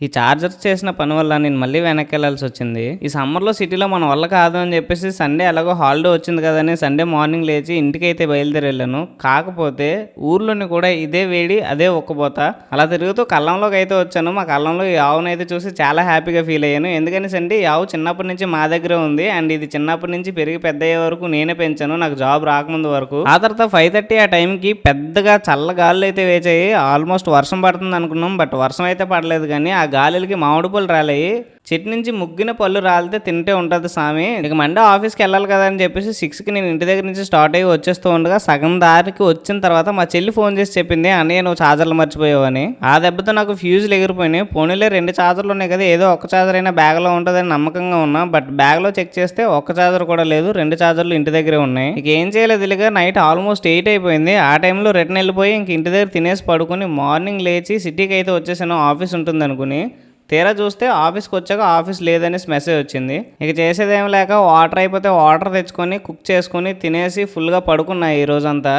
ఈ చార్జర్స్ చేసిన పని వల్ల నేను మళ్ళీ వెనక్కి వెళ్ళాల్సి వచ్చింది. ఈ సమ్మర్లో సిటీలో మన వల్ల కాదు అని చెప్పేసి సండే ఎలాగో హాలిడే వచ్చింది కదని సండే మార్నింగ్ లేచి ఇంటికైతే బయలుదేరి వెళ్ళాను. కాకపోతే ఊర్లోని కూడా ఇదే వేడి అదే ఒక్కపోత. అలా తిరుగుతూ కళ్ళంలోకి అయితే వచ్చాను. మా కళ్ళంలో ఈ ఆవునైతే చూసి చాలా హ్యాపీగా ఫీల్ అయ్యాను. ఎందుకని సండి ఈ ఆవు చిన్నప్పటి నుంచి మా దగ్గరే ఉంది అండ్ ఇది చిన్నప్పటి నుంచి పెరిగి పెద్ద అయ్యే వరకు నేనే పెంచాను, నాకు జాబ్ రాకముందు వరకు. ఆ తర్వాత 5:30 ఆ టైంకి పెద్దగా చల్ల గాలులు అయితే వేచాయి. ఆల్మోస్ట్ వర్షం పడుతుంది అనుకున్నాం, బట్ వర్షం అయితే పడలేదు. కానీ ఆ గాలికి మామిడి పళ్ళు రాలేయి. చెట్టు నుంచి ముగ్గిన పళ్ళు రాలితే తింటే ఉంటుంది సామి. ఇక మండే ఆఫీస్కి వెళ్ళాలి కదా అని చెప్పేసి 6కి నేను ఇంటి దగ్గర నుంచి స్టార్ట్ అయ్యి వచ్చేస్తూ ఉండగా సగం దారికి వచ్చిన తర్వాత మా చెల్లి ఫోన్ చేసి చెప్పింది, అన్నయ్య నువ్వు ఛార్జర్లు మర్చిపోయావని. ఆ దెబ్బతో నాకు ఫ్యూజులు ఎగిరిపోయినాయి. పోనీలే 2 ఛార్జర్లు ఉన్నాయి కదా, ఏదో ఒక ఛార్జర్ అయినా బ్యాగ్లో ఉంటుందని నమ్మకంగా ఉన్నా. బట్ బ్యాగ్లో చెక్ చేస్తే ఒక్క ఛార్జర్ కూడా లేదు, 2 ఛార్జర్లు ఇంటి దగ్గరే ఉన్నాయి. ఇక ఏం చేయలేదు, ఇలాగా నైట్ ఆల్మోస్ట్ 8 అయిపోయింది. ఆ టైంలో రిటర్న్ వెళ్ళిపోయి ఇంక ఇంటి దగ్గర తినేసి పడుకొని మార్నింగ్ లేచి సిటీకి అయితే వచ్చేసాను, ఆఫీస్ ఉంటుంది అనుకుని. తీరా చూస్తే ఆఫీస్కి వచ్చాక ఆఫీస్ లేదనేసి మెసేజ్ వచ్చింది. ఇక చేసేదేం లేక వాటర్ అయిపోతే వాటర్ తెచ్చుకొని కుక్ చేసుకొని తినేసి ఫుల్గా పడుకున్నా ఈ రోజంతా.